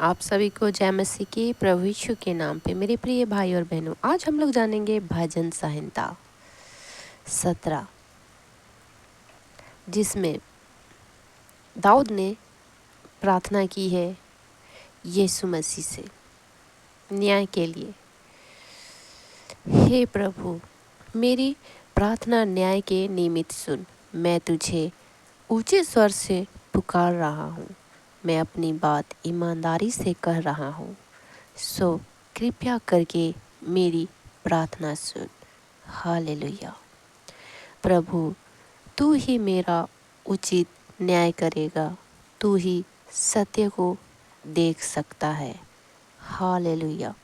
आप सभी को जय मसीह की प्रभु यीशु के नाम पे मेरे प्रिय भाई और बहनों, आज हम लोग जानेंगे भजन संहिता 17, जिसमें दाऊद ने प्रार्थना की है यीशु मसीह से न्याय के लिए। हे प्रभु, मेरी प्रार्थना न्याय के निमित्त सुन। मैं तुझे ऊंचे स्वर से पुकार रहा हूँ। मैं अपनी बात ईमानदारी से कह रहा हूँ, सो कृपया करके मेरी प्रार्थना सुन। हालेलुया। प्रभु, तू ही मेरा उचित न्याय करेगा। तू ही सत्य को देख सकता है। हालेलुया।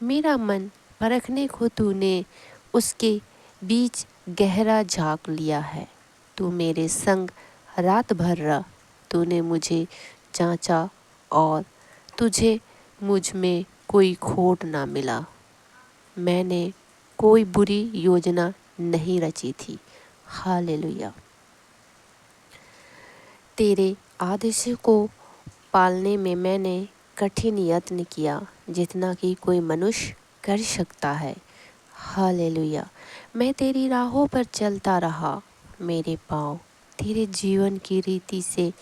मेरा मन परखने को तूने उसके बीच गहरा झांक लिया है। तू मेरे संग रात भर रह। तूने मुझे जांचा और तुझे मुझ में कोई खोट ना मिला। मैंने कोई बुरी योजना नहीं रची थी। हालेलुया। तेरे आदेशों को पालने में मैंने कठिन यत्न किया, जितना कि कोई मनुष्य कर सकता है। हालेलुया। मैं तेरी राहों पर चलता रहा। मेरे पाँव तेरे जीवन की रीति से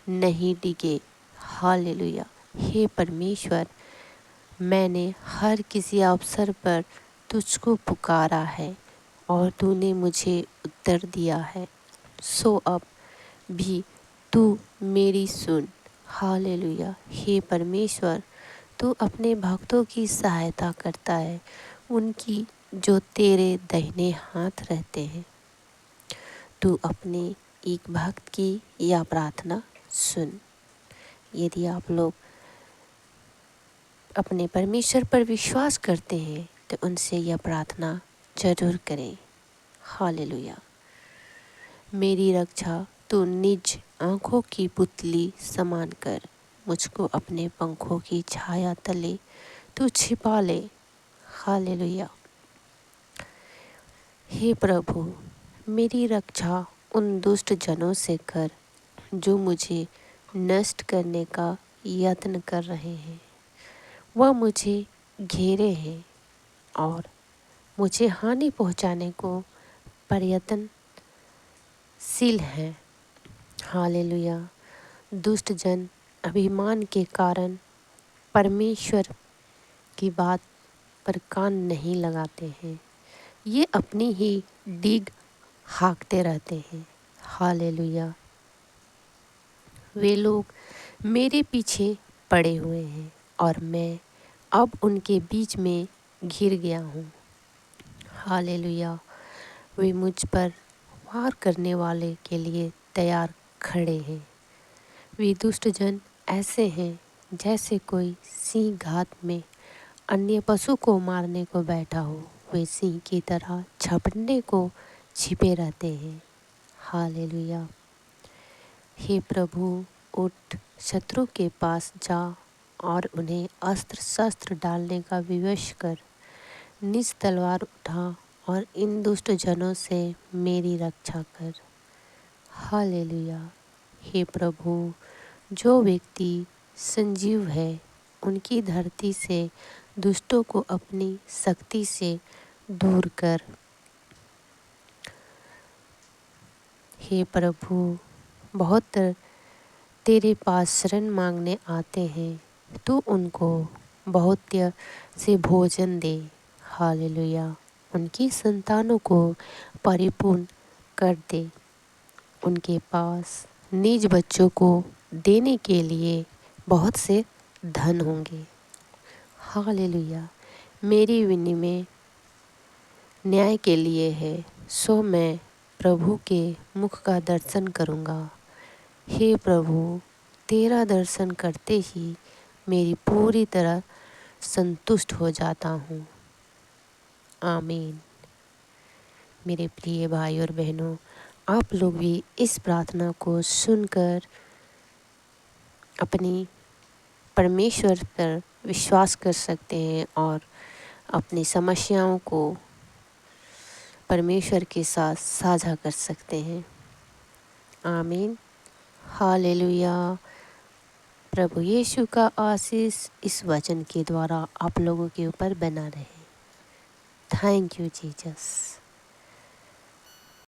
नहीं डिगे। हालेलुया। हे परमेश्वर, मैंने हर किसी अवसर पर तुझको पुकारा है और तूने मुझे उत्तर दिया है। सो अब भी तू मेरी सुन। हालेलुया। हे परमेश्वर, तू अपने भक्तों की सहायता करता है, उनकी जो तेरे दाहिने हाथ रहते हैं। तू अपने एक भक्त की यह प्रार्थना सुन। यदि आप लोग अपने परमेश्वर पर विश्वास करते हैं तो उनसे यह प्रार्थना जरूर करें। हालेलुया। मेरी रक्षा तू निज आँखों की पुतली समान कर। मुझको अपने पंखों की छाया तले तू छिपा ले। हालेलुया। हे प्रभु, मेरी रक्षा उन दुष्ट जनों से कर जो मुझे नष्ट करने का यत्न कर रहे हैं। वह मुझे घेरे हैं और मुझे हानि पहुंचाने को प्रयत्नशील हैं। हालेलुया। दुष्ट जन अभिमान के कारण परमेश्वर की बात पर कान नहीं लगाते हैं। ये अपनी ही डींग हाँकते रहते हैं। हालेलुया। वे लोग मेरे पीछे पड़े हुए हैं और मैं अब उनके बीच में घिर गया हूँ। हालेलुया। वे मुझ पर वार करने वाले के लिए तैयार खड़े हैं। वे दुष्ट जन ऐसे हैं जैसे कोई सिंह घात में अन्य पशु को मारने को बैठा हो। वे सिंह की तरह झपटने को छिपे रहते हैं। हालेलुया। हे प्रभु, उठ, शत्रु के पास जा और उन्हें अस्त्र शस्त्र डालने का विवश कर। निज तलवार उठा और इन दुष्ट जनों से मेरी रक्षा कर। हालेलुया। हे प्रभु, जो व्यक्ति संजीव है उनकी धरती से दुष्टों को अपनी शक्ति से दूर कर। हे प्रभु, बहुत तेरे पास शरण मांगने आते हैं, तू उनको बहुत्य से भोजन दे। हालेलुया। उनकी संतानों को परिपूर्ण कर दे। उनके पास निज बच्चों को देने के लिए बहुत से धन होंगे। हालेलुया। मेरी विनिमय न्याय के लिए है, सो मैं प्रभु के मुख का दर्शन करूँगा। हे प्रभु, तेरा दर्शन करते ही मेरी पूरी तरह संतुष्ट हो जाता हूँ। आमीन। मेरे प्रिय भाई और बहनों, आप लोग भी इस प्रार्थना को सुनकर अपनी परमेश्वर पर विश्वास कर सकते हैं और अपनी समस्याओं को परमेश्वर के साथ साझा कर सकते हैं। आमीन। हालेलुया। प्रभु यीशु का आशीष इस वचन के द्वारा आप लोगों के ऊपर बना रहे। Thank you Jesus.